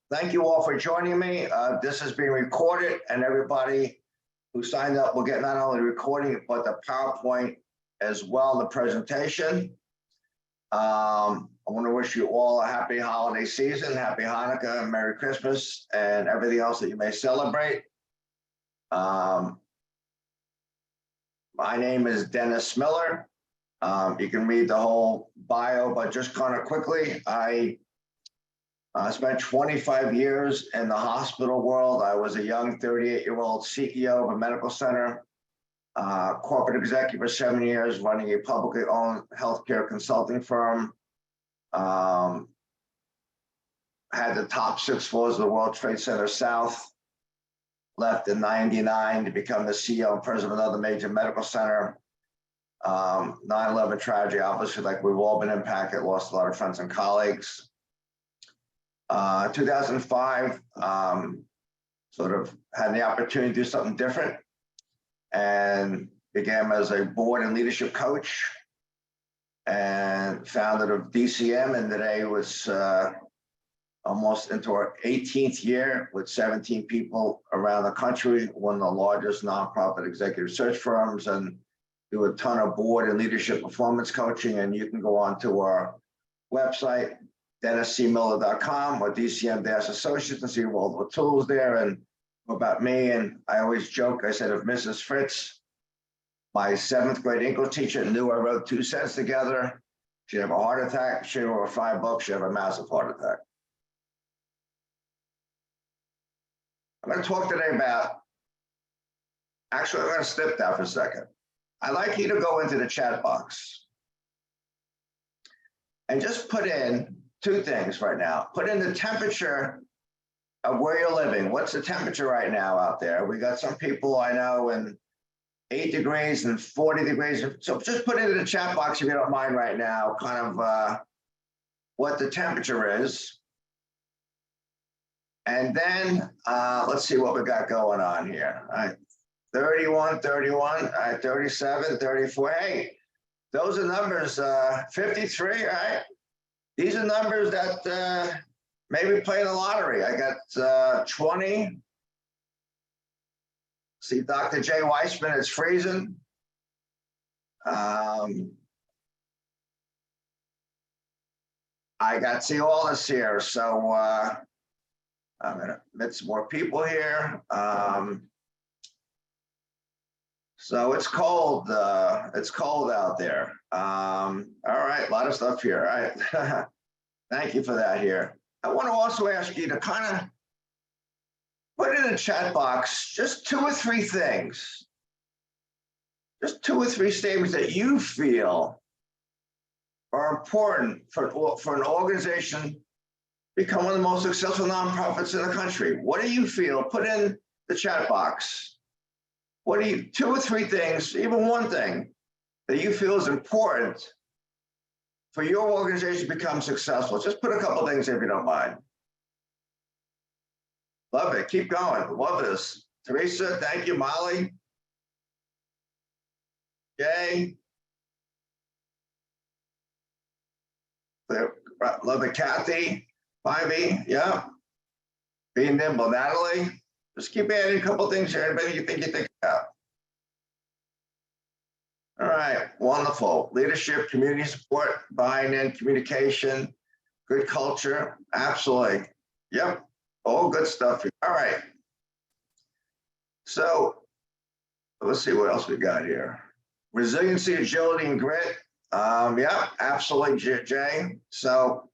Thank you all for joining me. This is being recorded, and everybody who signed up will get not only the recording, but the PowerPoint as well, the presentation. I want to wish you all a happy holiday season, happy Hanukkah, Merry Christmas, and everything else that you may celebrate. My name is Dennis Miller. You can read the whole bio, but just kind of quickly, I spent 25 years in the hospital world. I was a young 38-year-old CEO of a medical center, corporate executive for 7 years, running a publicly owned healthcare consulting firm. Had the top 6 floors of the World Trade Center South. Left in '99 to become the CEO and president of another major medical center. 9/11 tragedy, obviously, like we've all been impacted, lost a lot of friends and colleagues. 2005, sort of had the opportunity to do something different and began as a board and leadership coach and founded of DCM, and today was almost into our 18th year with 17 people around the country, one of the largest nonprofit executive search firms, and do a ton of board and leadership performance coaching. And you can go on to our website, DennisCMiller.com or DCM Associates, and see all the tools there and about me. And I always joke, I said, if Mrs. Fritz, my 7th grade English teacher, knew I wrote 2 cents together, she'd have a heart attack. She'd have over $5, she'd have a massive heart attack. I'm going to talk today about, actually, I'm going to step that for a second. I'd like you to go into the chat box and just put in 2 things right now. Put in the temperature of where you're living. What's the temperature right now out there? We got some people I know in 8 degrees and 40 degrees. So just put into the chat box, if you don't mind right now, kind of what the temperature is. And then let's see what we got going on here. All right, 31, 31, all right, 37, 34. Hey, those are numbers, 53, right? These are numbers that maybe play the lottery. I got 20. See Dr. Jay Weissman, it's freezing. I got see all this here, so I'm gonna meet some more people here. So it's cold out there. All right, a lot of stuff here. All right, thank you for that here. I want to also ask you to kind of put in the chat box just 2 or 3 things, just 2 or 3 statements that you feel are important for an organization become one of the most successful nonprofits in the country. What do you feel? Put in the chat box. What do you, 2 or 3 things, even 1 thing that you feel is important for your organization to become successful? Just put a couple things if you don't mind. Love it. Keep going. Love this. Teresa, thank you. Molly. Jay. Love it. Kathy. Ivy. Yeah. Being nimble. Natalie. Just keep adding a couple things here. Anybody you think about? All right. Wonderful. Leadership, community support, buy-in, communication, good culture. Absolutely. Yep. All good stuff here. All right. So let's see what else we got here. Resiliency, agility, and grit. Yeah, absolutely, Jay. So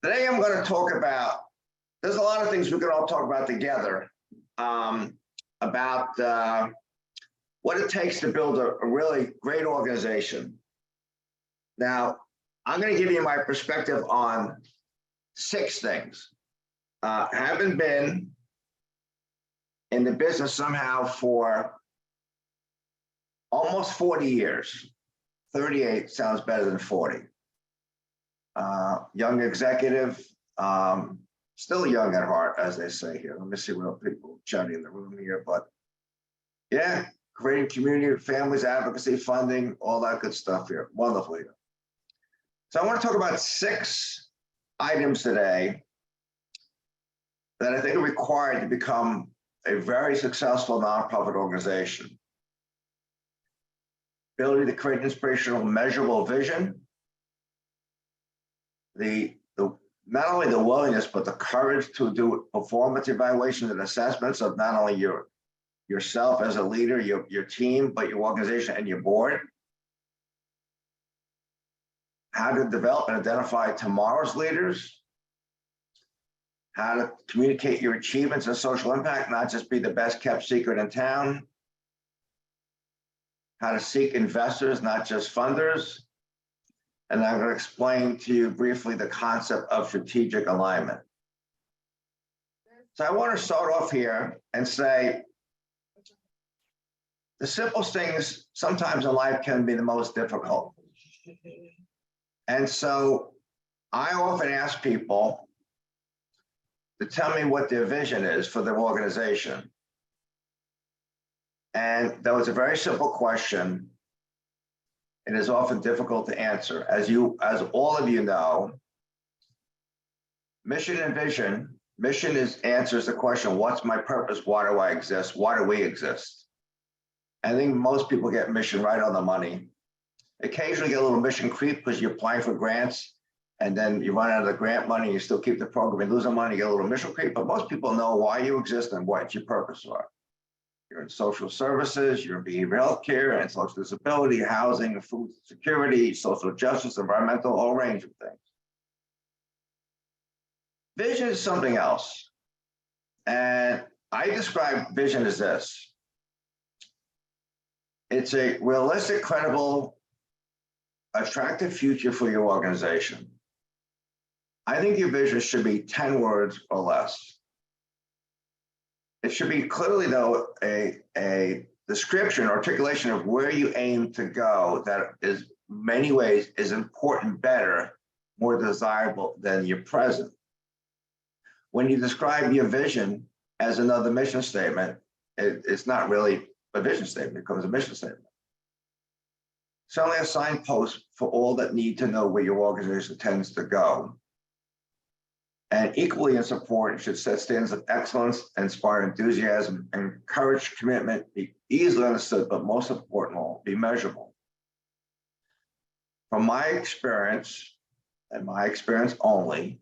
today I'm going to talk about, there's a lot of things we could all talk about together about what it takes to build a really great organization. Now, I'm going to give you my perspective on 6 things. Having been in the business somehow for almost 40 years, 38 sounds better than 40. Young executive, still young at heart, as they say here. Let me see what people chatting in the room here, but yeah, creating community, families, advocacy, funding, all that good stuff here. Wonderful here. So I want to talk about 6 items today that I think are required to become a very successful nonprofit organization. Ability to create inspirational, measurable vision, not only the willingness, but the courage to do performance evaluations and assessments of not only yourself as a leader, your team, but your organization and your board. How to develop and identify tomorrow's leaders. How to communicate your achievements and social impact, not just be the best kept secret in town. How to seek investors, not just funders. And I'm going to explain to you briefly the concept of strategic alignment. So I want to start off here and say, the simplest things sometimes in life can be the most difficult. And so I often ask people to tell me what their vision is for their organization. And that was a very simple question. It is often difficult to answer. As all of you know, mission and vision, answers the question, what's my purpose? Why do I exist? Why do we exist? I think most people get mission right on the money. Occasionally get a little mission creep because you're applying for grants and then you run out of the grant money, you still keep the program, and lose the money, you get a little mission creep, but most people know why you exist and what your purpose are. You're in social services, you're in behavioral health care, and social disability, housing, food security, social justice, environmental, a whole range of things. Vision is something else. And I describe vision as this. It's a realistic, credible, attractive future for your organization. I think your vision should be 10 words or less. It should be clearly, though, a description, articulation of where you aim to go that is, in many ways, is important, better, more desirable than your present. When you describe your vision as another mission statement, it's not really a vision statement, it becomes a mission statement. Certainly a signpost for all that need to know where your organization tends to go. And equally in support, it should set standards of excellence, inspire enthusiasm, encourage commitment, be easily understood, but most importantly, be measurable. From my experience, and my experience only,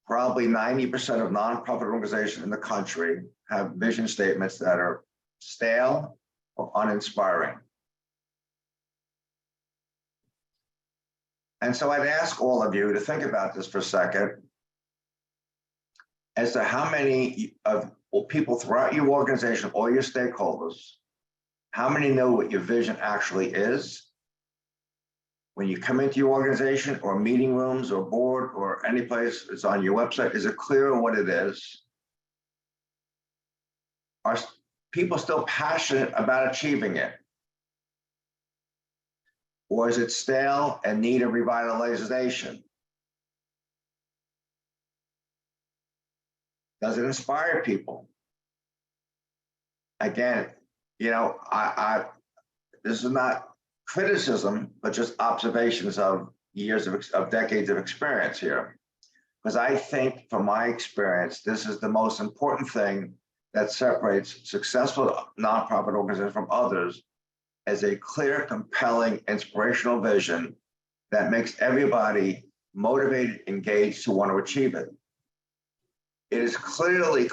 probably 90% of nonprofit organizations in the country have vision statements that are stale or uninspiring. And so I'd ask all of you to think about this for a second as to how many of people throughout your organization, all your stakeholders, how many know what your vision actually is? When you come into your organization or meeting rooms or board or any place it's on your website, is it clear on what it is? Are people still passionate about achieving it? Or is it stale and need a revitalization? Does it inspire people? Again, you know, this is not criticism, but just observations of years of decades of experience here. Because I think, from my experience, this is the most important thing that separates successful nonprofit organizations from others, as a clear, compelling, inspirational vision that makes everybody motivated, engaged to want to achieve it. It is clearly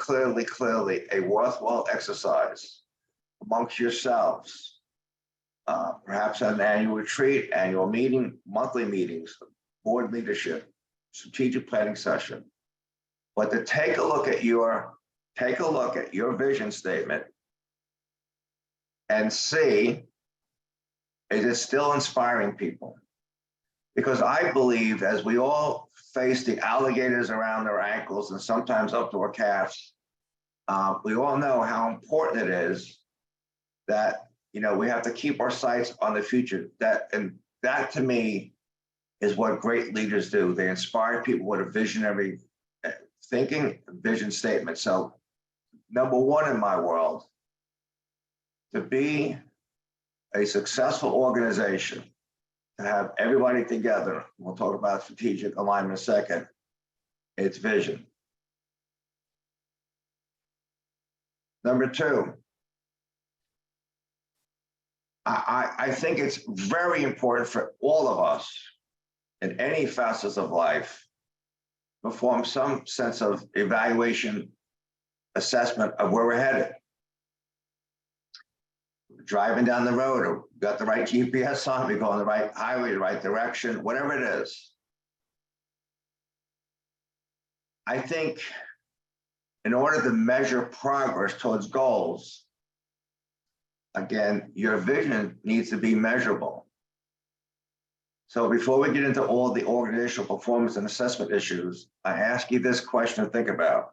a worthwhile exercise amongst yourselves, perhaps an annual retreat, annual meeting, monthly meetings, board leadership, strategic planning session. But to take a look at your vision statement and see, is it still inspiring people? Because I believe, as we all face the alligators around our ankles and sometimes up to our calves, we all know how important it is that, you know, we have to keep our sights on the future. That to me is what great leaders do. They inspire people with a visionary thinking, vision statement. So number one in my world, to be a successful organization, to have everybody together, we'll talk about strategic alignment in a second, it's vision. Number two, I think it's very important for all of us in any facets of life perform some sense of evaluation, assessment of where we're headed. Driving down the road, or got the right GPS on, we go on the right highway, the right direction, whatever it is. I think in order to measure progress towards goals, again, your vision needs to be measurable. So before we get into all the organizational performance and assessment issues, I ask you this question to think about.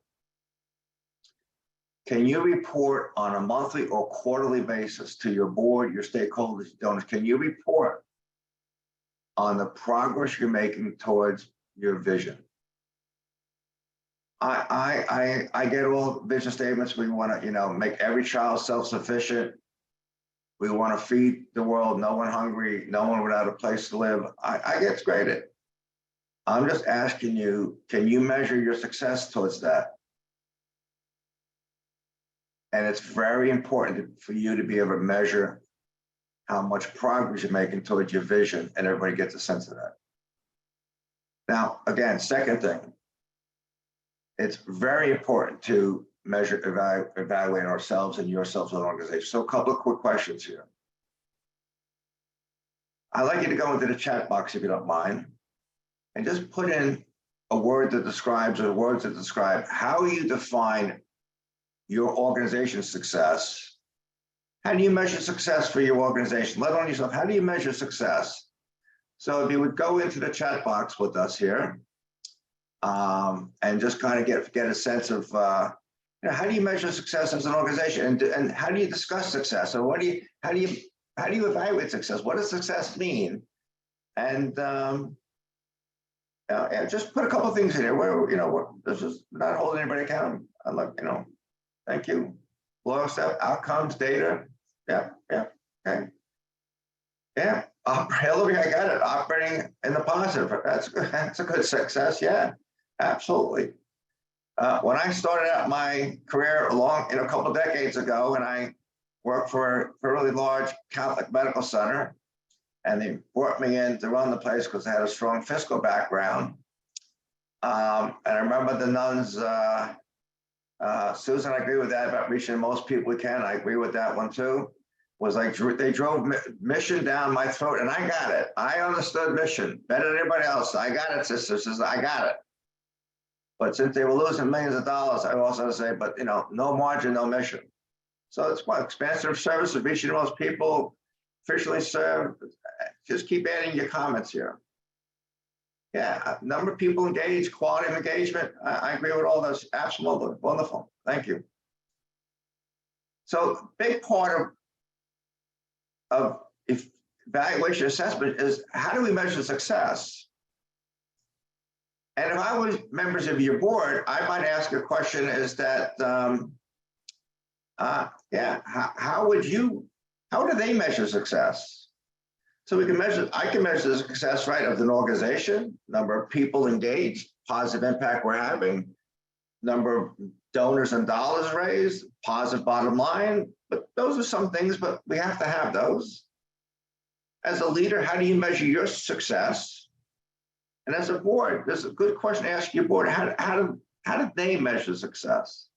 Can you report on a monthly or quarterly basis to your board, your stakeholders, donors? Can you report on the progress you're making towards your vision? I get all vision statements. We want to, make every child self-sufficient. We want to feed the world, no one hungry, no one without a place to live. I get graded. I'm just asking you, can you measure your success towards that? And it's very important for you to be able to measure how much progress you're making towards your vision, and everybody gets a sense of that. Now, again, second thing, it's very important to measure, evaluate ourselves and yourselves as an organization. So a couple of quick questions here. I'd like you to go into the chat box, if you don't mind, and just put in a word that describes, or words that describe how you define your organization's success. How do you measure success for your organization? Let alone yourself, how do you measure success? So if you would go into the chat box with us here, and just kind of get a sense of, how do you measure success as an organization, and how do you discuss success? So how do you evaluate success? What does success mean? And just put a couple of things in here where, this is not holding anybody accountable. I like, thank you. Loyal step, outcomes, data. Yeah, okay. Yeah, I got it. Operating in the positive. That's a good success. Yeah, absolutely. When I started out my career a couple of decades ago, and I worked for a really large Catholic medical center, and they brought me in to run the place because I had a strong fiscal background. And I remember the nuns, Susan, I agree with that about reaching the most people we can. I agree with that one too. Was like they drove mission down my throat, and I got it. I understood mission better than anybody else. I got it, sisters. I got it. But since they were losing millions of dollars, I also had to say, but no margin, no mission. So it's what expansive service of reaching the most people, efficiently served. Just keep adding your comments here. Yeah, number of people engaged, quality of engagement. I agree with all those. Absolutely wonderful. Thank you. So big part of evaluation assessment is how do we measure success? And if I was members of your board, I might ask a question is that, how do they measure success? So we can measure, I can measure the success, right, of an organization, number of people engaged, positive impact we're having, number of donors and dollars raised, positive bottom line. But those are some things, but we have to have those. As a leader, how do you measure your success? And as a board, there's a good question to ask your board. How do they measure success?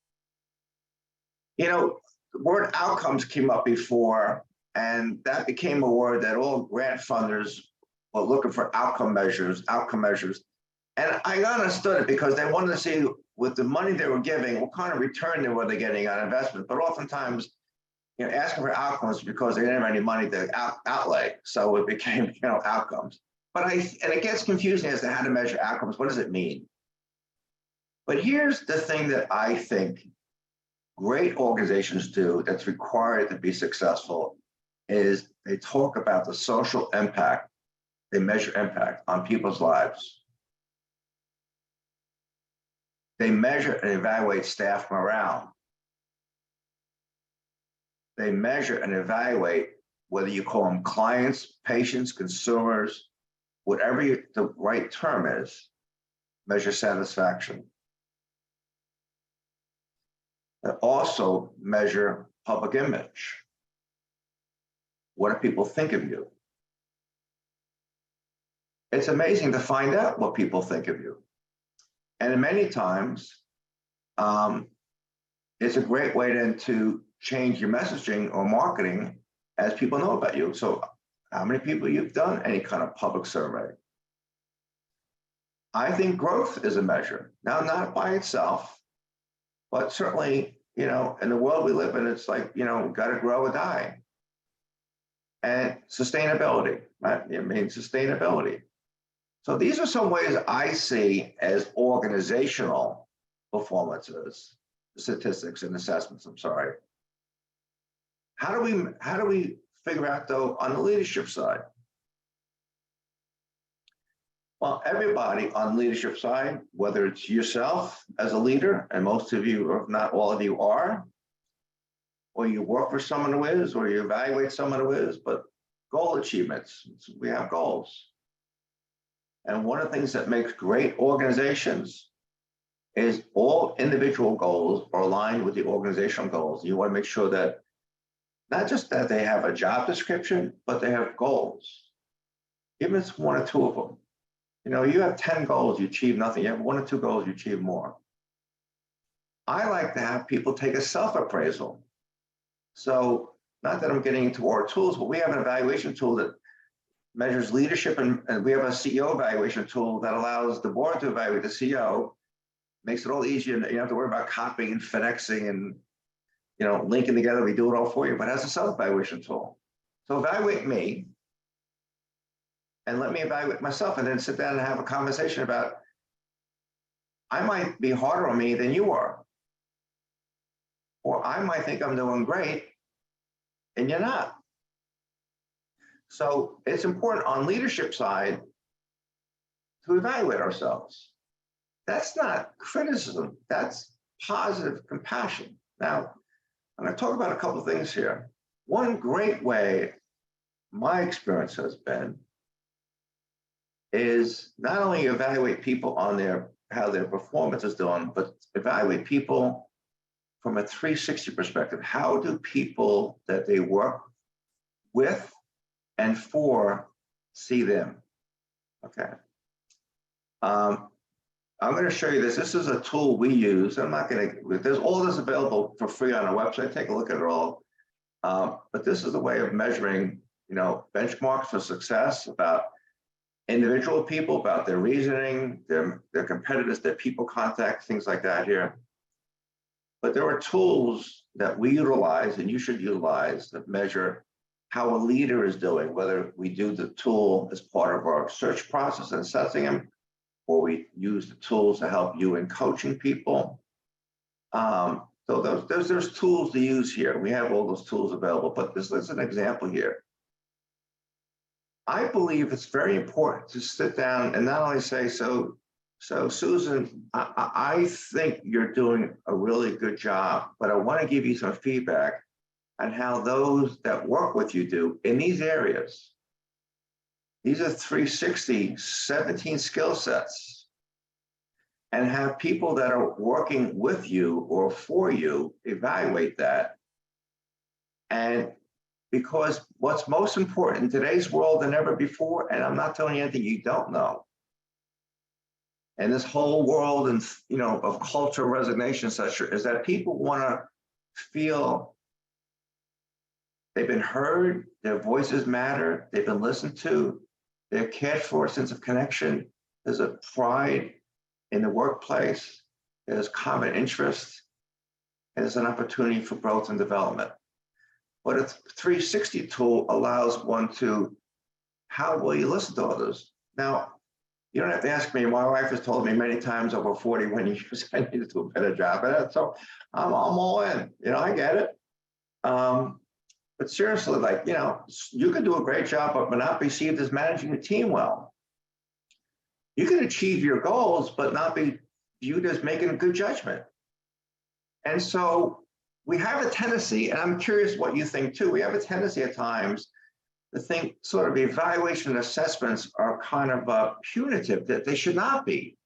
The word outcomes came up before, and that became a word that all grant funders were looking for outcome measures. And I understood it because they wanted to see with the money they were giving, what kind of return they were getting on investment. But oftentimes, asking for outcomes because they didn't have any money to outlay. So it became, outcomes. And it gets confusing as to how to measure outcomes. What does it mean? But here's the thing that I think great organizations do that's required to be successful is they talk about the social impact. They measure impact on people's lives. They measure and evaluate staff morale. They measure and evaluate whether you call them clients, patients, consumers, whatever the right term is, measure satisfaction. that also measure public image. What do people think of you? It's amazing to find out what people think of you. And many times, it's a great way then to change your messaging or marketing as people know about you. So how many people you've done any kind of public survey? I think growth is a measure. Now, not by itself, but certainly, in the world we live in, it's like, got to grow or die. And sustainability, right? Sustainability. So these are some ways I see as organizational performances, statistics and assessments, I'm sorry. How do we figure out, though, on the leadership side? Well, everybody on the leadership side, whether it's yourself as a leader, and most of you, or if not all of you are, or you work for someone who is, or you evaluate someone who is, but goal achievements, we have goals. And one of the things that makes great organizations is all individual goals are aligned with the organizational goals. You want to make sure that not just that they have a job description, but they have goals. Even if it's one or two of them. You have 10 goals, you achieve nothing. You have one or two goals, you achieve more. I like to have people take a self-appraisal. So not that I'm getting into our tools, but we have an evaluation tool that measures leadership, and we have a CEO evaluation tool that allows the board to evaluate the CEO, makes it all easier. You don't have to worry about copying and FedExing and linking together. We do it all for you, but it has a self-evaluation tool. So evaluate me and let me evaluate myself, and then sit down and have a conversation about, I might be harder on me than you are. Or I might think I'm doing great and you're not. So it's important on leadership side to evaluate ourselves. That's not criticism, that's positive compassion. Now, I'm going to talk about a couple of things here. One great way my experience has been is not only evaluate people on how their performance is doing, but evaluate people from a 360 perspective. How do people that they work with and for see them? Okay. I'm going to show you this. This is a tool we use. I'm not going to, there's all this available for free on our website. Take a look at it all. But this is a way of measuring, benchmarks for success about individual people, about their reasoning, their competitors, their people contact, things like that here. But there are tools that we utilize and you should utilize that measure how a leader is doing, whether we do the tool as part of our search process and assessing them, or we use the tools to help you in coaching people. So there's tools to use here. We have all those tools available, but this is an example here. I believe it's very important to sit down and not only say, so Susan, I think you're doing a really good job, but I want to give you some feedback on how those that work with you do in these areas. These are 360, 17 skill sets, and have people that are working with you or for you evaluate that. And because what's most important in today's world than ever before, and I'm not telling you anything you don't know, and this whole world and of cultural resignation, such is that people want to feel they've been heard, their voices matter, they've been listened to, they're cared for, a sense of connection. There's a pride in the workplace. There's common interest. And there's an opportunity for growth and development. But a 360 tool allows one to, how will you listen to others? Now, you don't have to ask me. My wife has told me many times over 41 years I need to do a better job at it. So I'm all in. I get it. But seriously, you can do a great job, but not be perceived as managing the team well. You can achieve your goals, but not be viewed as making a good judgment. And so we have a tendency, and I'm curious what you think too, we have a tendency at times to think sort of evaluation and assessments are kind of punitive, that they should not be.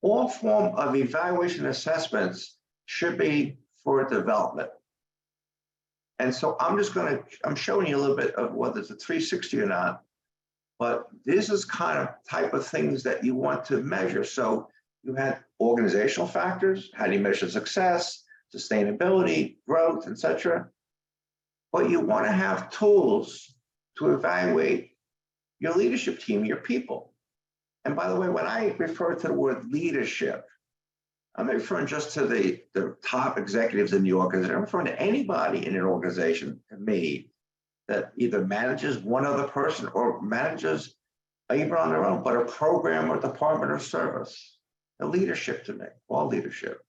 All form of evaluation and assessments should be for development. And so I'm showing you a little bit of whether it's a 360 or not, but this is kind of type of things that you want to measure. So you had organizational factors, how do you measure success, sustainability, growth, etc. But you want to have tools to evaluate your leadership team, your people. And by the way, when I refer to the word leadership, I'm not referring just to the top executives in the organization. I'm referring to anybody in an organization, to me, that either manages one other person or manages even on their own, but a program or department or service. The leadership to me, all leadership.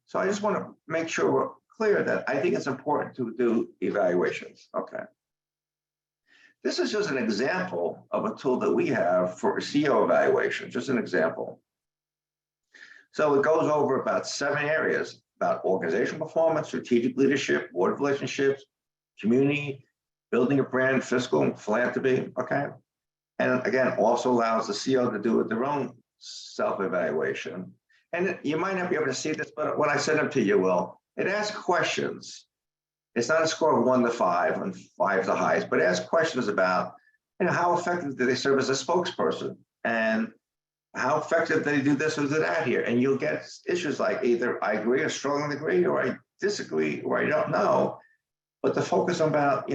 So I just want to make sure we're clear that I think it's important to do evaluations. Okay. This is just an example of a tool that we have for CEO evaluation, just an example. So it goes over about 7 areas about organizational performance, strategic leadership, board relationships, community, building a brand, fiscal, and philanthropy, okay? And again, also allows the CEO to do their own self-evaluation. And you might not be able to see this, but when I send them to you, Will, it asks questions. It's not a score of 1 to 5, and 5 is the highest, but it asks questions about, how effective do they serve as a spokesperson? And how effective do they do this or do that here? And you'll get issues like either I agree or strongly agree, or I disagree, or I don't know. But the focus about,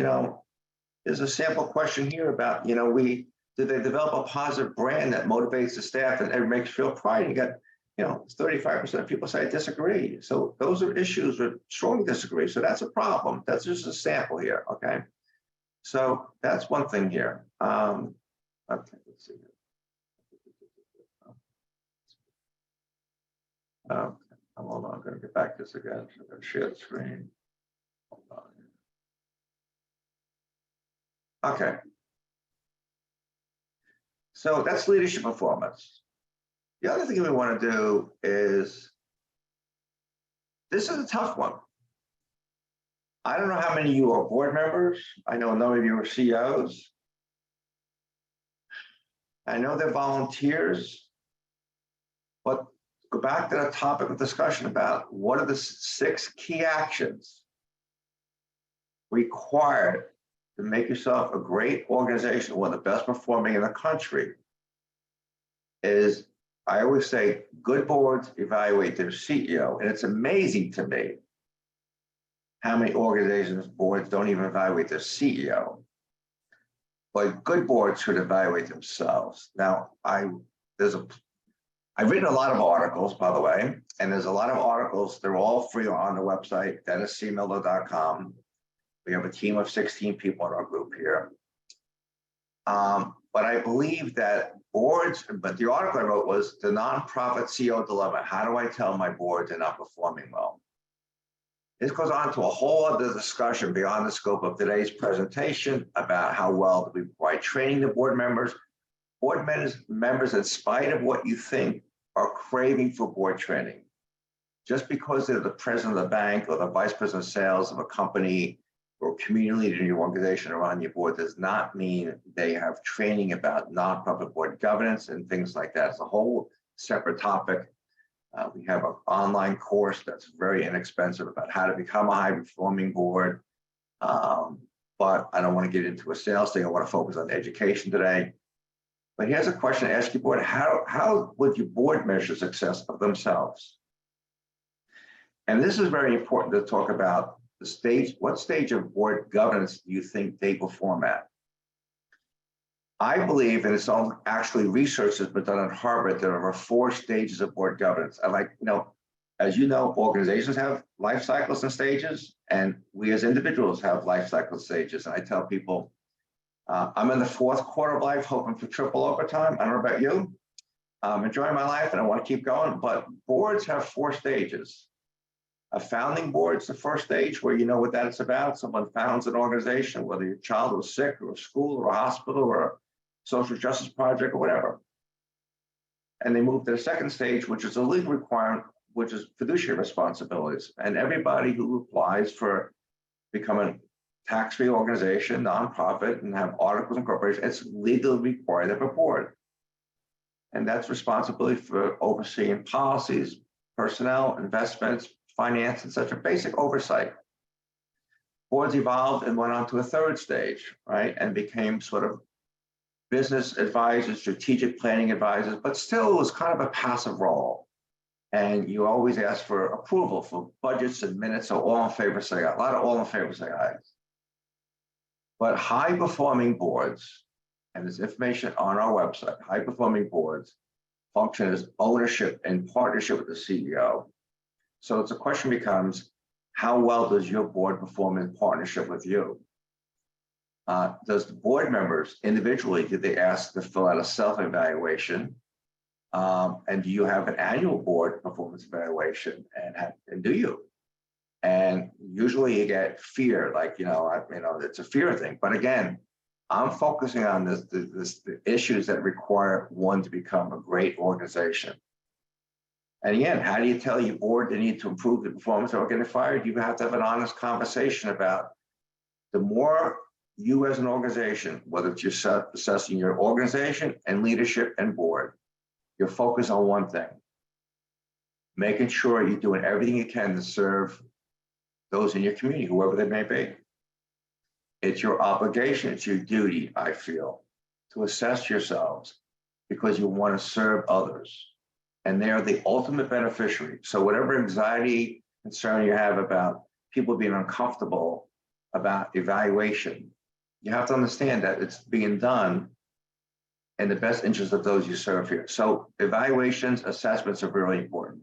there's a sample question here about, do they develop a positive brand that motivates the staff and makes you feel pride? You got, 35% of people say I disagree. So those are issues that strongly disagree. So that's a problem. That's just a sample here, okay? So that's one thing here. Okay, let's see here. Hold on, I'm going to get back to this again. So I'm going to share the screen. Hold on. Okay. So that's leadership performance. The other thing we want to do is, this is a tough one. I don't know how many of you are board members. I know none of you are CEOs. I know they're volunteers, but go back to the topic of discussion about what are the 6 key actions required to make yourself a great organization, one of the best performing in the country. Is, I always say, good boards evaluate their CEO. And it's amazing to me how many organizations, boards don't even evaluate their CEO. But good boards should evaluate themselves. Now, I've written a lot of articles, by the way, and there's a lot of articles. They're all free on the website, denniscmiller.com. We have a team of 16 people in our group here. But I believe that boards, but the article I wrote was the nonprofit CEO dilemma. How do I tell my boards they're not performing well? This goes on to a whole other discussion beyond the scope of today's presentation about how well do we provide training to board members. Board members, in spite of what you think, are craving for board training. Just because they're the president of the bank or the vice president of sales of a company or community leader in your organization or on your board does not mean they have training about nonprofit board governance and things like that. It's a whole separate topic. We have an online course that's very inexpensive about how to become a high-performing board. But I don't want to get into a sales thing. I want to focus on education today. But here's a question to ask your board. How would your board measure success of themselves? And this is very important to talk about the stage. What stage of board governance do you think they perform at? I believe, and it's all actually research that's been done at Harvard, there are 4 stages of board governance. As you know, organizations have life cycles and stages, and we as individuals have life cycle stages. And I tell people, I'm in the 4th quarter of life, hoping for triple overtime. I don't know about you. I'm enjoying my life and I want to keep going, but boards have 4 stages. A founding board's the first stage, where you know what that's about. Someone founds an organization, whether your child was sick or a school or a hospital or a social justice project or whatever. And they move to the 2nd stage, which is a legal requirement, which is fiduciary responsibilities. And everybody who applies for becoming tax-free organization, nonprofit, and have articles of incorporation, it's legally required of a board. And that's responsibility for overseeing policies, personnel, investments, finance, and such a basic oversight. Boards evolved and went on to a third stage, right, and became sort of business advisors, strategic planning advisors, but still it was kind of a passive role. And you always ask for approval for budgets and minutes, so all in favor say aye. A lot of all in favor say aye. But high performing boards, and there's information on our website, high performing boards function as ownership and partnership with the CEO. So it's a question becomes, how well does your board perform in partnership with you? Does the board members individually, did they ask to fill out a self-evaluation? And do you have an annual board performance evaluation? And do you? And usually you get fear, like, it's a fear thing. But again, I'm focusing on the issues that require one to become a great organization. And again, how do you tell your board they need to improve the performance or getting fired? You have to have an honest conversation about the more you as an organization, whether it's yourself assessing your organization and leadership and board, you're focused on one thing, making sure you're doing everything you can to serve those in your community, whoever they may be. It's your obligation, it's your duty, I feel, to assess yourselves because you want to serve others. And they are the ultimate beneficiary. So whatever anxiety, concern you have about people being uncomfortable about evaluation, you have to understand that it's being done in the best interest of those you serve here. So evaluations, assessments are really important.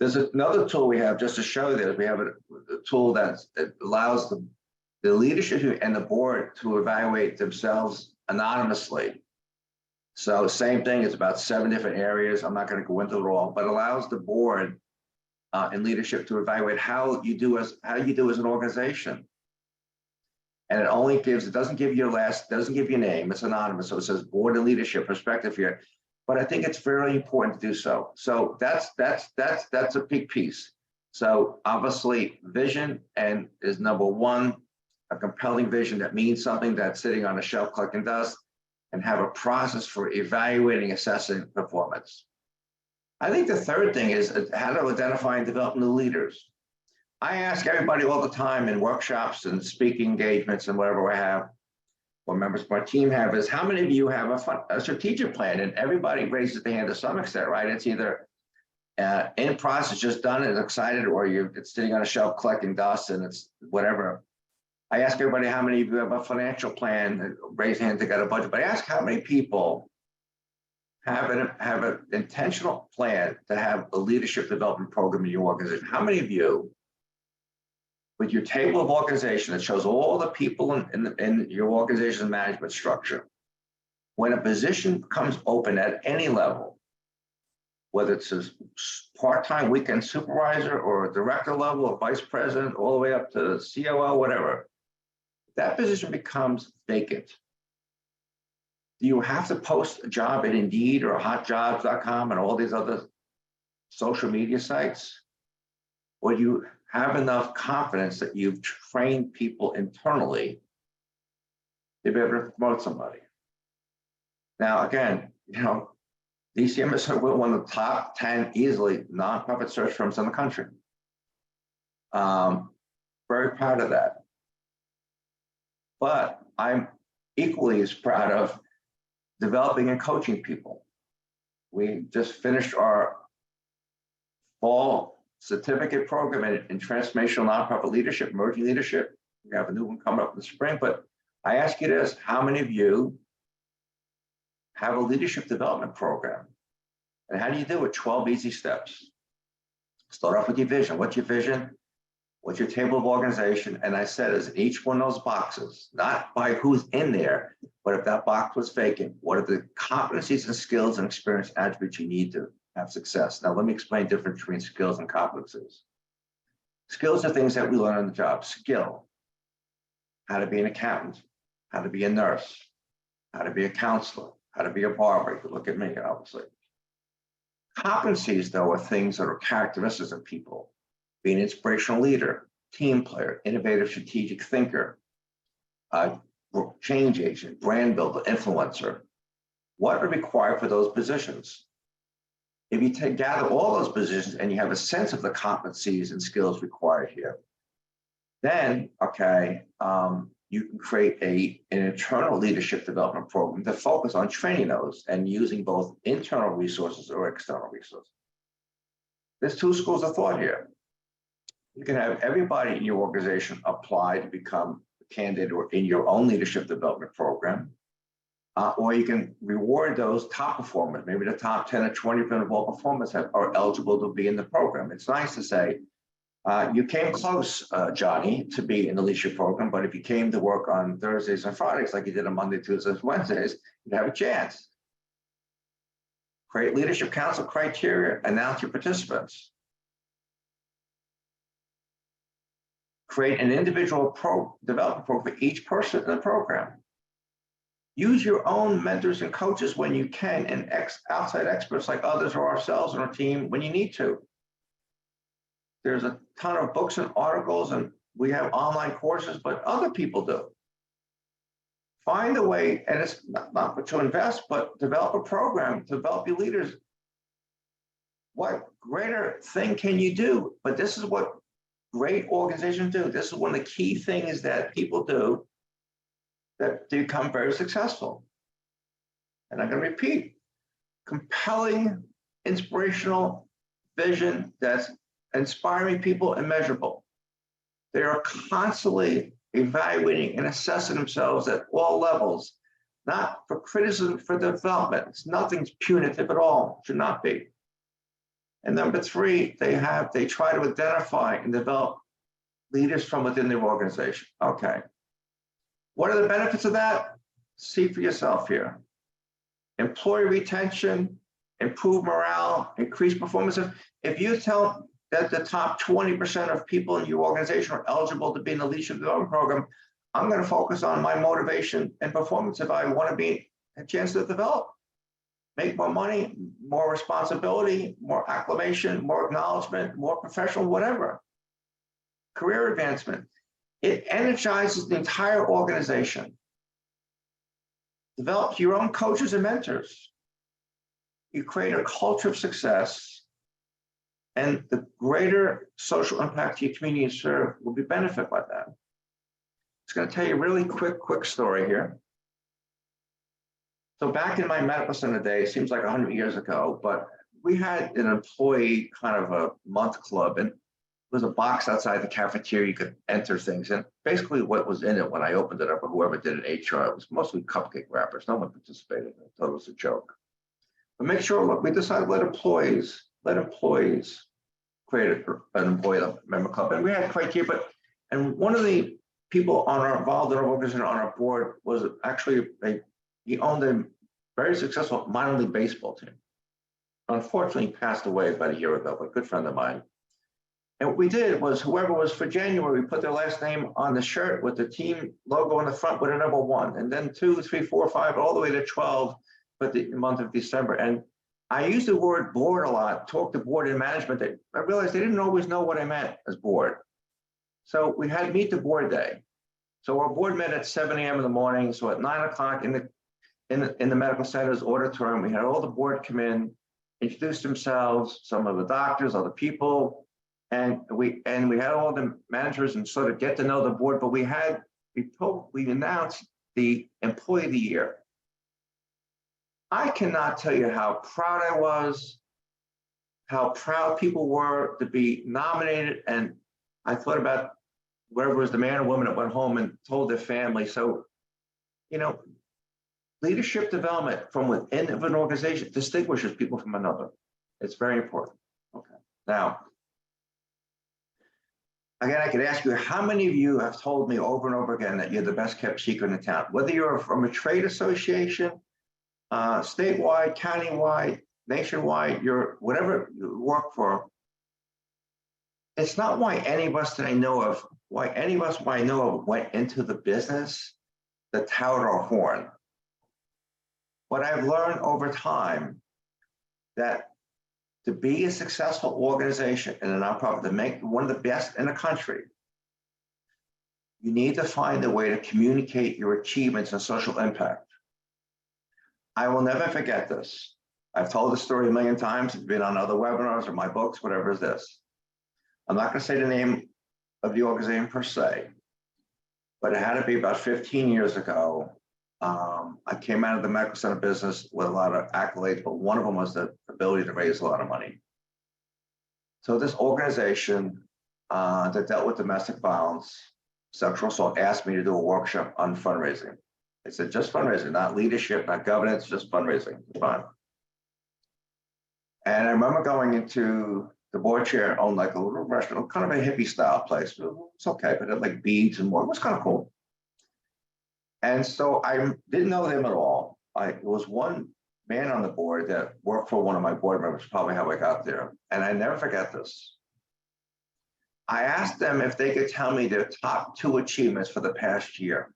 There's another tool we have just to show this. We have a tool that allows the leadership and the board to evaluate themselves anonymously. So same thing, it's about 7 different areas. I'm not going to go into it all, but allows the board and leadership to evaluate how you do as an organization. And it only gives, it doesn't give your name, it's anonymous. So it says board and leadership perspective here. But I think it's very important to do so. So that's a big piece. So obviously vision and is number one, a compelling vision that means something that's sitting on a shelf collecting dust, and have a process for evaluating, assessing performance. I think the third thing is how to identify and develop new leaders. I ask everybody all the time in workshops and speaking engagements and whatever I have, or members of my team have, is how many of you have a strategic plan? And everybody raises their hand to some extent, right? It's either in process, just done and excited, or it's sitting on a shelf collecting dust and it's whatever. I ask everybody how many of you have a financial plan, raise hand to get a budget, but I ask how many people have an intentional plan to have a leadership development program in your organization. How many of you, with your table of organization that shows all the people in your organization's management structure, when a position comes open at any level, whether it's a part-time weekend supervisor or a director level or vice president, all the way up to COO, whatever, that position becomes vacant. Do you have to post a job at Indeed or hotjobs.com and all these other social media sites? Or do you have enough confidence that you've trained people internally to be able to promote somebody? Now, again, DCM is one of the top 10 easily nonprofit search firms in the country. Very proud of that. But I'm equally as proud of developing and coaching people. We just finished our fall certificate program in transformational nonprofit leadership, emerging leadership. We have a new one coming up in the spring, but I ask you this, how many of you have a leadership development program? And how do you do it? 12 easy steps. Start off with your vision. What's your vision? What's your table of organization? And I said, is each one of those boxes, not by who's in there, but if that box was vacant, what are the competencies and skills and experience attributes you need to have success? Now, let me explain the difference between skills and competencies. Skills are things that we learn on the job. Skill, how to be an accountant, how to be a nurse, how to be a counselor, how to be a barber. You could look at me, obviously. Competencies, though, are things that are characteristics of people. Be an inspirational leader, team player, innovative strategic thinker, change agent, brand builder, influencer. What are required for those positions? if you gather all those positions and you have a sense of the competencies and skills required here, then, okay, you can create an internal leadership development program to focus on training those and using both internal resources or external resources. There's two schools of thought here. You can have everybody in your organization apply to become a candidate or in your own leadership development program, or you can reward those top performers. Maybe the top 10 or 20% of all performers are eligible to be in the program. It's nice to say, you came close, Johnny, to be in the leadership program, but if you came to work on Thursdays and Fridays like you did on Monday, Tuesdays, Wednesdays, you'd have a chance. Create leadership council criteria, announce your participants. Create an individual development program for each person in the program. Use your own mentors and coaches when you can, and outside experts like others or ourselves on our team when you need to. There's a ton of books and articles, and we have online courses, but other people do. Find a way, and it's not to invest, but develop a program, develop your leaders. What greater thing can you do? But this is what great organizations do. This is one of the key things that people do that become very successful. And I'm going to repeat, compelling, inspirational vision that's inspiring people and measurable. They are constantly evaluating and assessing themselves at all levels, not for criticism, for development. It's nothing's punitive at all, should not be. And number three, they try to identify and develop leaders from within their organization. Okay. What are the benefits of that? See for yourself here. Employee retention, improve morale, increase performance. If you tell that the top 20% of people in your organization are eligible to be in the leadership development program, I'm going to focus on my motivation and performance if I want to be a chance to develop. Make more money, more responsibility, more acclamation, more acknowledgement, more professional, whatever. Career advancement. It energizes the entire organization. Develop your own coaches and mentors. You create a culture of success, and the greater social impact to your community you serve will be benefited by that. Just going to tell you a really quick story here. So back in my medical center days, seems like 100 years ago, but we had an employee kind of a month club, and there was a box outside the cafeteria you could enter things. And basically what was in it when I opened it up, or whoever did it, HR, it was mostly cupcake wrappers. No one participated. I thought it was a joke. But make sure, look, we decided let employees create an employee member club. And we had criteria, and one of the people involved in our organization on our board was actually he owned a very successful minor league baseball team. Unfortunately, he passed away about a year ago, but a good friend of mine. And what we did was whoever was for January, we put their last name on the shirt with the team logo on the front with a number 1, and then 2, 3, 4, 5, all the way to 12 for the month of December. And I use the word board a lot, talk to board and management. I realized they didn't always know what I meant as board. So we had meet the board day. So our board met at 7 a.m. in the morning. So at 9 o'clock in the medical center's auditorium, we had all the board come in, introduce themselves, some of the doctors, other people, and we had all the managers and sort of get to know the board. But we announced the employee of the year. I cannot tell you how proud I was, how proud people were to be nominated. And I thought about whoever was the man or woman that went home and told their family. So, leadership development from within of an organization distinguishes people from another. It's very important. Okay. Now, again, I could ask you, how many of you have told me over and over again that you're the best kept secret in the town? Whether you're from a trade association, statewide, countywide, nationwide, whatever you work for, it's not why any of us that I know of went into the business that touted our horn. But I've learned over time that to be a successful organization in a nonprofit, to make one of the best in the country, you need to find a way to communicate your achievements and social impact. I will never forget this. I've told the story a million times. It's been on other webinars or my books, whatever it is. I'm not going to say the name of the organization per se, but it had to be about 15 years ago. I came out of the medical center business with a lot of accolades, but one of them was the ability to raise a lot of money. So this organization that dealt with domestic violence, sexual assault, asked me to do a workshop on fundraising. They said, just fundraising, not leadership, not governance, just fundraising. Fine. And I remember going into the board chair, owned like a little restaurant, kind of a hippie style place. It's okay, but it had like beads and more. It was kind of cool. And so I didn't know him at all. It was one man on the board that worked for one of my board members, probably how I got there. And I never forget this. I asked them if they could tell me their top 2 achievements for the past year.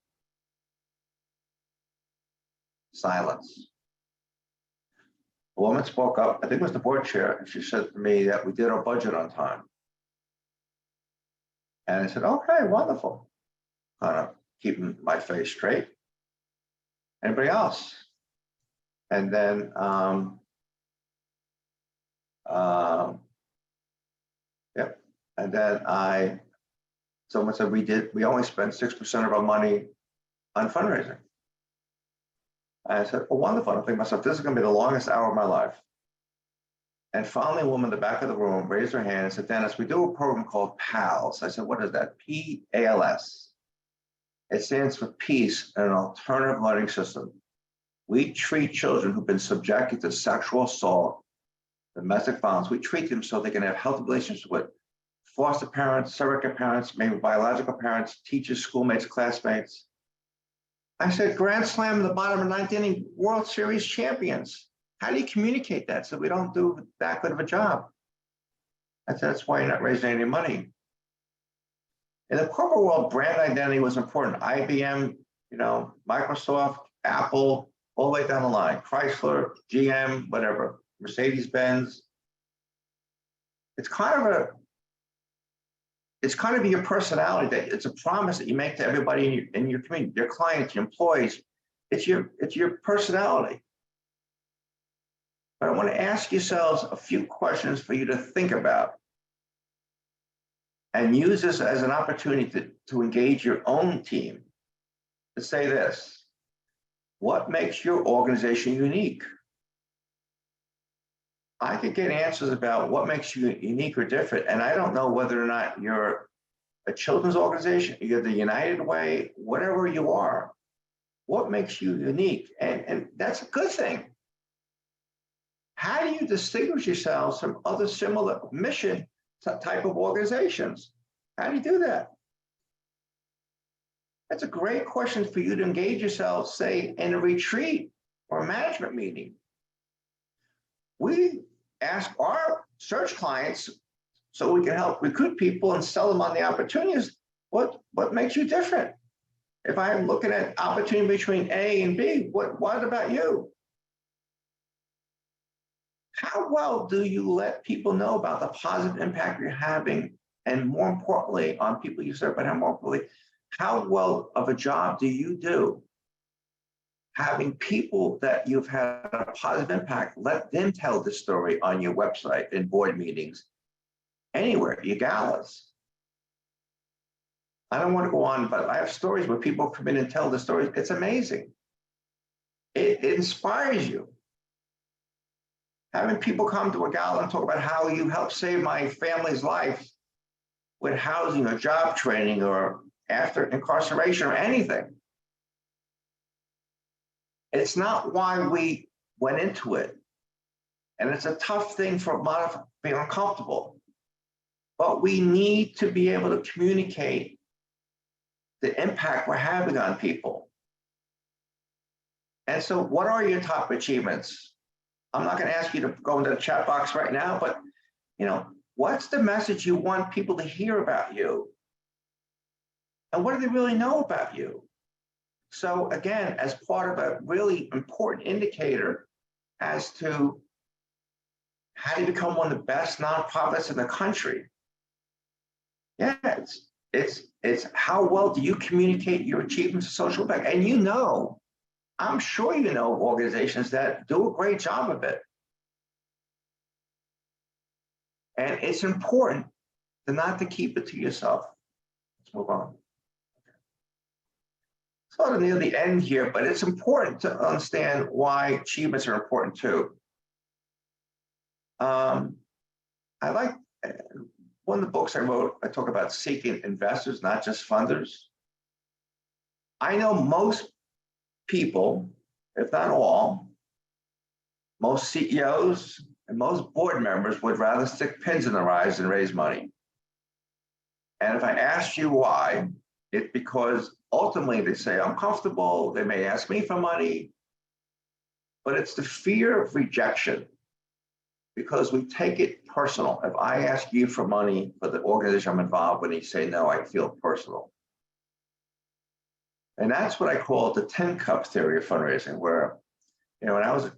Silence. A woman spoke up, I think it was the board chair, and she said to me that we did our budget on time. And I said, okay, wonderful. Kind of keeping my face straight. Anybody else? And then, yep. And then someone said we only spend 6% of our money on fundraising. And I said, oh, wonderful. I'm thinking to myself, this is going to be the longest hour of my life. And finally, a woman in the back of the room raised her hand and said, Dennis, we do a program called PALS. I said, what is that? P-A-L-S. It stands for Peace and an Alternative Learning System. We treat children who've been subjected to sexual assault, domestic violence. We treat them so they can have healthy relationships with foster parents, surrogate parents, maybe biological parents, teachers, schoolmates, classmates. I said, Grand Slam in the bottom of 9th inning, World Series champions. How do you communicate that so we don't do that good of a job? I said, that's why you're not raising any money. In the corporate world, brand identity was important. IBM, Microsoft, Apple, all the way down the line. Chrysler, GM, whatever, Mercedes-Benz. It's kind of your personality. That it's a promise that you make to everybody in your community, your clients, your employees. It's your personality. But I want to ask yourselves a few questions for you to think about and use this as an opportunity to engage your own team to say this: what makes your organization unique? I could get answers about what makes you unique or different, and I don't know whether or not you're a children's organization, you're the United Way, whatever you are. What makes you unique? And that's a good thing. How do you distinguish yourselves from other similar mission type of organizations? How do you do that? That's a great question for you to engage yourself, say, in a retreat or a management meeting. We ask our search clients so we can help recruit people and sell them on the opportunities. What makes you different? If I'm looking at opportunity between A and B, what about you? How well do you let people know about the positive impact you're having, and more importantly, on people you serve, but more importantly, how well of a job do you do having people that you've had a positive impact, let them tell the story on your website, in board meetings, anywhere, your galas. I don't want to go on, but I have stories where people come in and tell the stories. It's amazing. It inspires you. Having people come to a gala and talk about how you helped save my family's life with housing or job training or after incarceration or anything. It's not why we went into it. And it's a tough thing for a lot of being uncomfortable. But we need to be able to communicate the impact we're having on people. And so what are your top achievements? I'm not going to ask you to go into the chat box right now, but what's the message you want people to hear about you? And what do they really know about you? So again, as part of a really important indicator as to how to become one of the best nonprofits in the country. Yeah, it's how well do you communicate your achievements of social impact? And I'm sure you know organizations that do a great job of it. And it's important not to keep it to yourself. Let's move on. Sort of near the end here, but it's important to understand why achievements are important too. I like one of the books I wrote, I talk about seeking investors, not just funders. I know most people, if not all, most CEOs and most board members would rather stick pins in their eyes than raise money. And if I ask you why, it's because ultimately they say, I'm comfortable, they may ask me for money, but it's the fear of rejection because we take it personal. If I ask you for money for the organization I'm involved with, and you say no, I feel personal. And that's what I call the 10 cup theory of fundraising, where, when I was a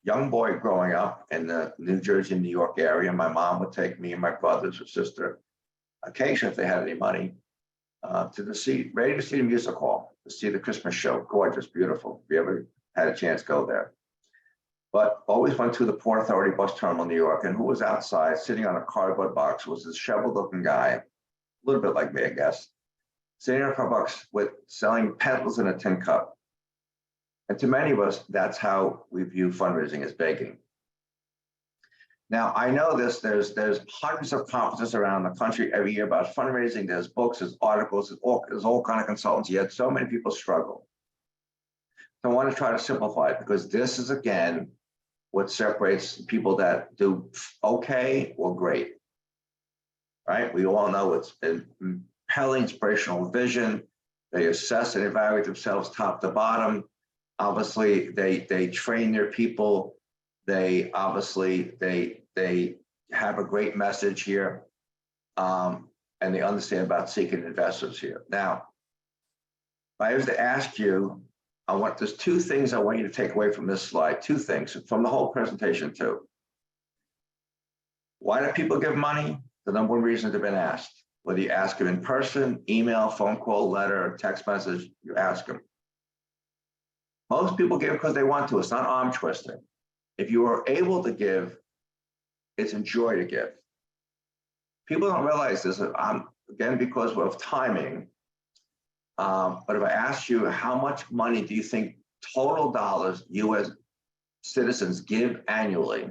young boy growing up in the New Jersey, New York area, my mom would take me and my brothers or sister, occasionally if they had any money, ready to see the music hall, to see the Christmas show. Gorgeous, beautiful. If you ever had a chance, go there. But always went to the Port Authority bus terminal in New York, and who was outside sitting on a cardboard box was this disheveled-looking guy, a little bit like me, I guess, sitting on a cardboard box with selling pencils in a tin cup. And to many of us, that's how we view fundraising, as begging. Now, I know this, there's hundreds of conferences around the country every year about fundraising. There's books, there's articles, there's all kind of consultants, yet so many people struggle. So I want to try to simplify it, because this is, again, what separates people that do okay or great, right? We all know it's been compelling inspirational vision. They assess and evaluate themselves top to bottom. Obviously, they train their people. They have a great message here, and they understand about seeking investors here. Now, if I was to ask you, there's two things I want you to take away from this slide, two things from the whole presentation too. Why do people give money? The number one reason they've been asked. Whether you ask them in person, email, phone call, letter, text message, you ask them. Most people give because they want to. It's not arm twisting. If you are able to give, it's a joy to give. People don't realize this, again, because of timing. But if I asked you, how much money do you think total dollars you as citizens give annually?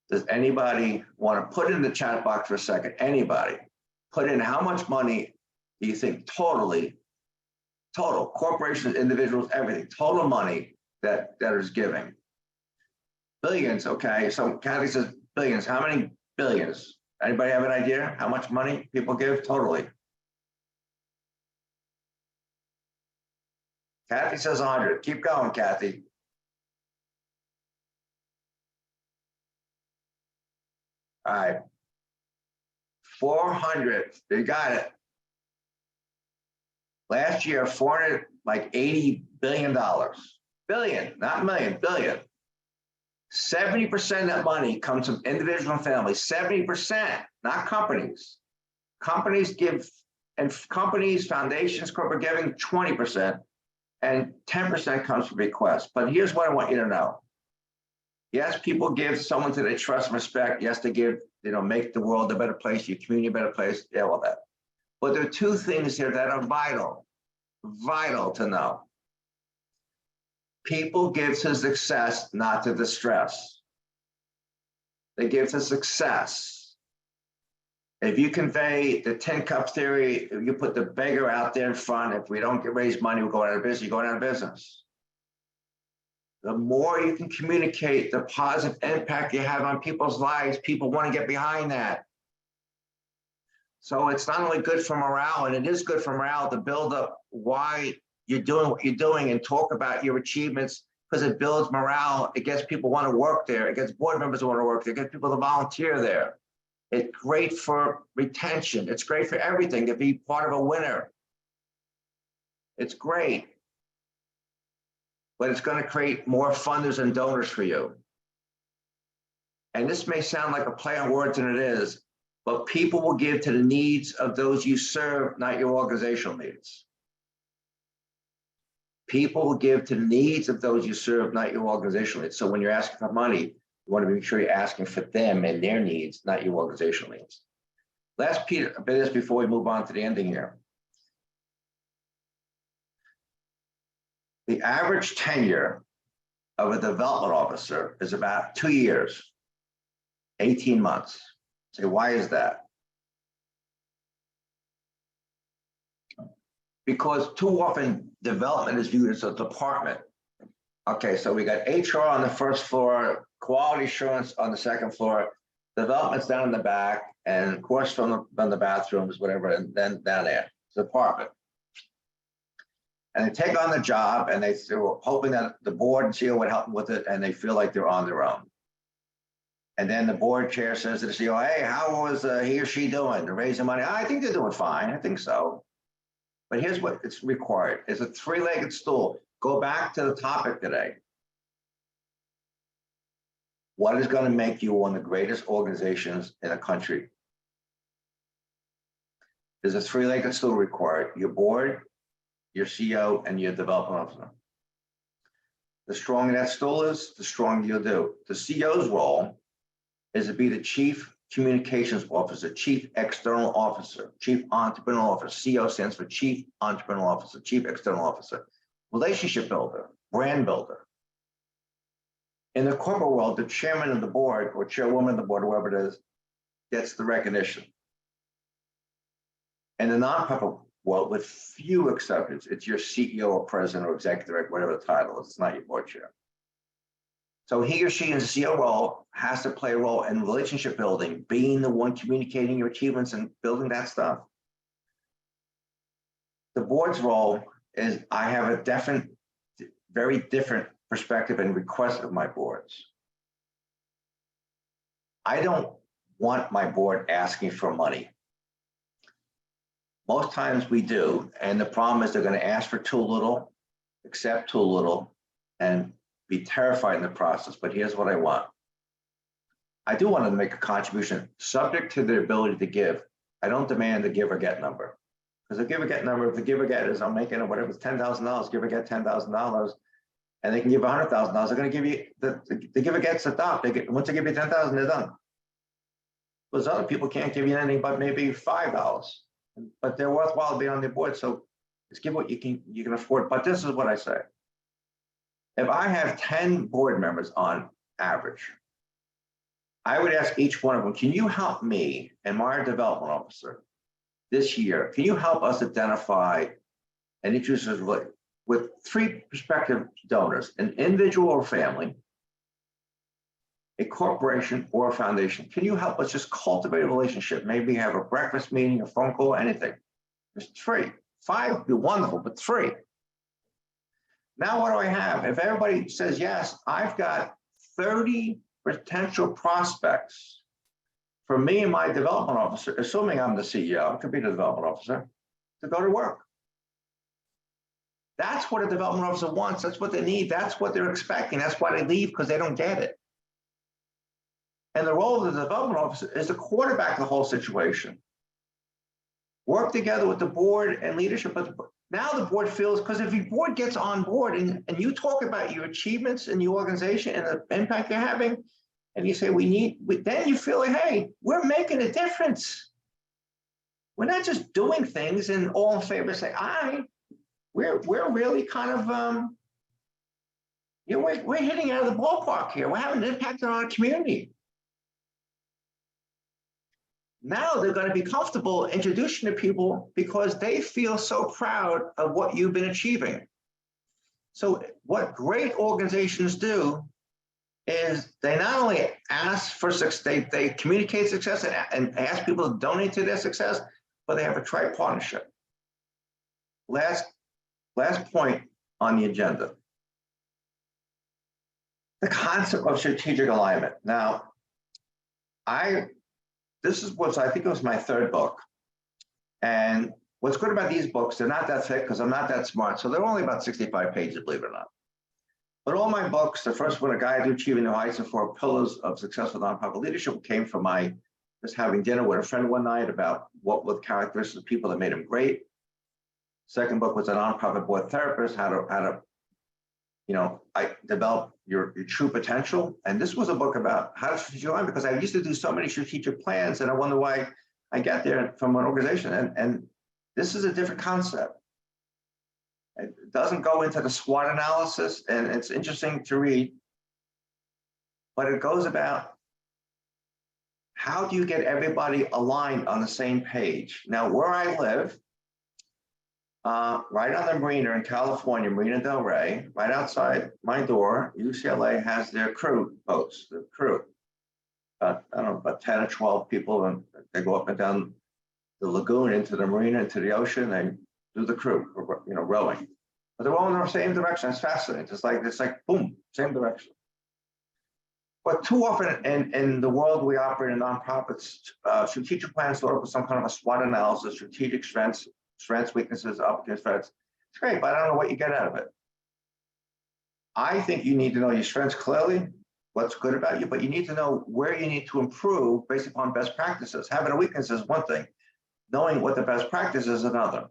Does anybody want to put in the chat box for a second? Anybody put in how much money do you think total, corporations, individuals, everything, total money that is giving? Billions, okay. So Kathy says billions. How many billions? Anybody have an idea how much money people give totally? Kathy says 100. Keep going, Kathy. All right. 400. You got it. Last year, $480 billion. Billion, not million, billion. 70% of that money comes from individual and families. 70%, not companies. Companies give, and companies, foundations, corporate giving, 20%. And 10% comes from requests. But here's what I want you to know. Yes, people give someone that they trust and respect. Yes, they give, make the world a better place, your community a better place. Yeah, all that. But there are two things here that are vital to know. People give to success, not to distress. They give to success. If you convey the 10 cup theory, if you put the beggar out there in front, if we don't raise money, we're going out of business, you're going out of business. The more you can communicate the positive impact you have on people's lives, people want to get behind that. So it's not only good for morale, and it is good for morale to build up why you're doing what you're doing and talk about your achievements, because it builds morale. It gets people want to work there. It gets board members who want to work there. It gets people to volunteer there. It's great for retention. It's great for everything, to be part of a winner. It's great. But it's going to create more funders and donors for you. And this may sound like a play on words, and it is, but people will give to the needs of those you serve, not your organizational needs. People will give to the needs of those you serve, not your organizational needs. So when you're asking for money, You want to make sure you're asking for them and their needs, not your organizational needs. Last bit of this before we move on to the ending here. The average tenure of a development officer is about 2 years, 18 months. Say, why is that? Because too often development is viewed as a department. Okay, so we got HR on the first floor, quality assurance on the second floor, development's down in the back, and course from the bathrooms, whatever, and then down there, it's the department. And they take on the job and they're hoping that the board and CEO would help them with it, and they feel like they're on their own. And then the board chair says to the CEO, hey, how was he or she doing? They're raising money. I think they're doing fine. I think so. But here's what it's required. It's a three-legged stool. Go back to the topic today. What is going to make you one of the greatest organizations in the country? There's a three-legged stool required. Your board, your CEO, and your development officer. The stronger that stool is, the stronger you'll do. The CEO's role is to be the chief communications officer, chief external officer, chief entrepreneurial officer. CEO stands for chief entrepreneurial officer, chief external officer, relationship builder, brand builder. In the corporate world, the chairman of the board or chairwoman of the board, whoever it is, gets the recognition. In the nonprofit world, with few exceptions, it's your CEO or president or executive director, whatever the title is. It's not your board chair. So he or she in the CEO role has to play a role in relationship building, being the one communicating your achievements and building that stuff. The board's role is I have a very different perspective and request of my boards. I don't want my board asking for money. Most times we do, and the problem is they're going to ask for too little, accept too little, and be terrified in the process. But here's what I want. I do want to make a contribution subject to their ability to give. I don't demand the give or get number. Because the give or get number, if the give or get is I'm making whatever, it's $10,000, give or get $10,000, and they can give $100,000, they're going to give you, the give or get's a dot. Once they give you $10,000, they're done. Those other people can't give you anything but maybe $5, but they're worthwhile to be on their board. So just give what you can afford. But this is what I say. If I have 10 board members on average, I would ask each one of them, can you help me and my development officer this year? Can you help us identify and introduce us with 3 prospective donors, an individual or family, a corporation or a foundation? Can you help us just cultivate a relationship? Maybe have a breakfast meeting, a phone call, anything. Just 3. 5 would be wonderful, but 3. Now, what do I have? If everybody says yes, I've got 30 potential prospects for me and my development officer, assuming I'm the CEO, I could be the development officer, to go to work. That's what a development officer wants. That's what they need. That's what they're expecting. That's why they leave, because they don't get it. And the role of the development officer is to quarterback the whole situation. Work together with the board and leadership. But now the board feels, because if your board gets on board and you talk about your achievements in the organization and the impact you're having, and you say, then you feel like, hey, we're making a difference. We're not just doing things and all in favor say, we're really kind of, we're hitting out of the ballpark here. We're having an impact on our community. Now they're going to be comfortable introducing to people because they feel so proud of what you've been achieving. So what great organizations do is they not only ask for success, they communicate success and ask people to donate to their success, but they have a tri-partnership. Last point on the agenda. The concept of strategic alignment. Now, this was, I think it was my 3rd book. And what's good about these books, they're not that thick because I'm not that smart. So they're only about 65 pages, believe it or not. But all my books, the first one, A Guide to Achieving the Heights and 4 Pillars of Successful Nonprofit Leadership, came from my just having dinner with a friend one night about what were the characteristics of people that made them great. Second book was a nonprofit board therapist, how to I develop your true potential. And this was a book about how to strategic align, because I used to do so many strategic plans and I wonder why I get there from an organization. And this is a different concept. It doesn't go into the SWOT analysis, and it's interesting to read, but it goes about how do you get everybody aligned on the same page? Now, where I live, right on the marina in California, Marina Del Rey, right outside my door, UCLA has their crew boats, the crew. I don't know, about 10 or 12 people, and they go up and down the lagoon into the marina, into the ocean. They do the crew, rowing. But they're all in the same direction. It's fascinating. It's like boom, same direction. But too often in the world we operate in nonprofits, strategic plans start with some kind of a SWOT analysis, strategic strengths, weaknesses, opportunities, threats. It's great, but I don't know what you get out of it. I think you need to know your strengths clearly, what's good about you, but you need to know where you need to improve based upon best practices. Having a weakness is one thing, knowing what the best practice is another.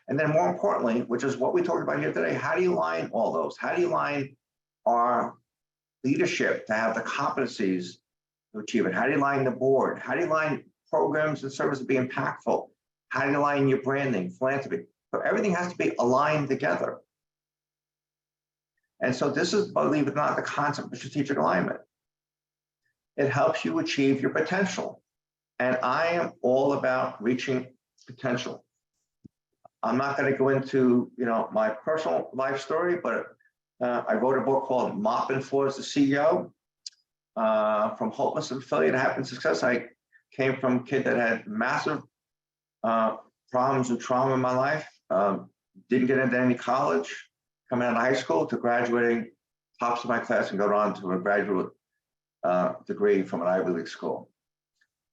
And then more importantly, which is what we talked about here today, how do you align all those? How do you align our leadership to have the competencies to achieve it? How do you align the board? How do you align programs and services to be impactful? How do you align your branding, philanthropy? So everything has to be aligned together. And so this is, believe it or not, the concept of strategic alignment. It helps you achieve your potential. And I am all about reaching potential. I'm not going to go into, my personal life story, but I wrote a book called Mopping Floors, the CEO, from hopeless and failure to happy success. I came from a kid that had massive problems and trauma in my life. Didn't get into any college, coming out of high school to graduating tops of my class and go on to a graduate degree from an Ivy League school.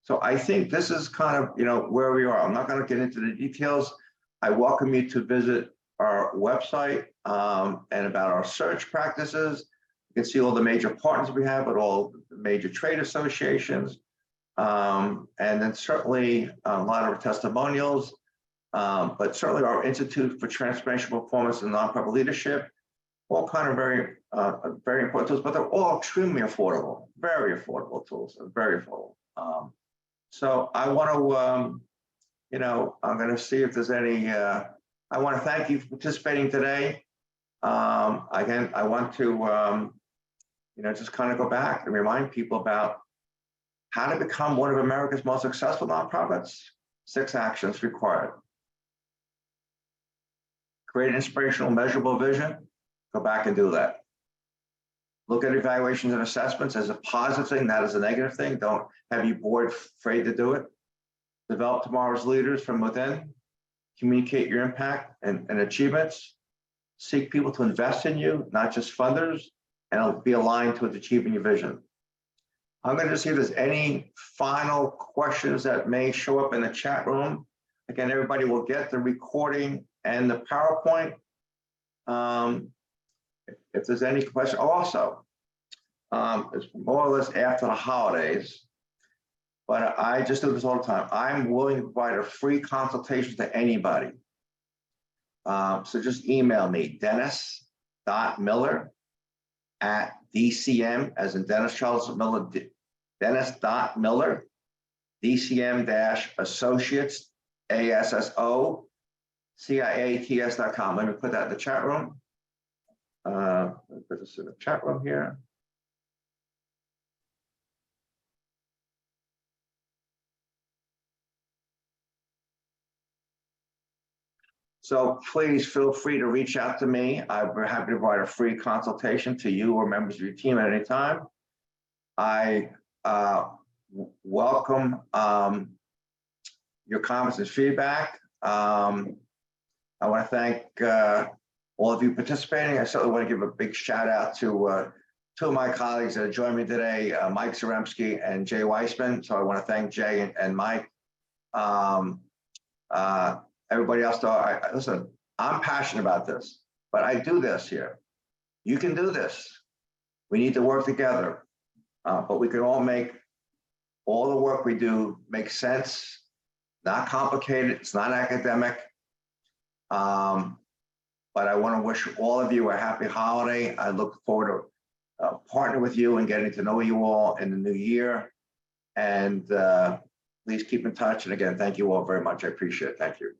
So I think this is kind of, where we are. I'm not going to get into the details. I welcome you to visit our website and about our search practices. You can see all the major partners we have at all the major trade associations. And then certainly a lot of testimonials, but certainly our Institute for Transformational Performance and Nonprofit Leadership, all kind of very important tools, but they're all extremely affordable, very affordable tools, very affordable. So I want to, I'm going to see if there's any, I want to thank you for participating today. Again, I want to, just kind of go back and remind people about how to become one of America's most successful nonprofits. 6 actions required. Create an inspirational, measurable vision. Go back and do that. Look at evaluations and assessments as a positive thing, not as a negative thing. Don't have you bored, afraid to do it. Develop tomorrow's leaders from within. Communicate your impact and achievements. Seek people to invest in you, not just funders, and be aligned towards achieving your vision. I'm going to see if there's any final questions that may show up in the chat room. Again, everybody will get the recording and the PowerPoint. If there's any question, also, it's more or less after the holidays, but I just do this all the time. I'm willing to provide a free consultation to anybody. So just email me, dennis.miller@DCM, as in Dennis Charles Miller, Dennis.Miller, DCM-Associates, ASSOCIATS.com. Let me put that in the chat room. Put this in the chat room here. So please feel free to reach out to me. I'd be happy to provide a free consultation to you or members of your team at any time. I welcome your comments and feedback. I want to thank all of you participating. I certainly want to give a big shout out to 2 of my colleagues that joined me today, Mike Zaremski and Jay Weissman. So I want to thank Jay and Mike. Everybody else, though, listen, I'm passionate about this, but I do this here. You can do this. We need to work together, but we can all make all the work we do make sense, not complicated, it's not academic. but I want to wish all of you a happy holiday. I look forward to partnering with you and getting to know you all in the new year. And please keep in touch. And again, thank you all very much. I appreciate it. Thank you.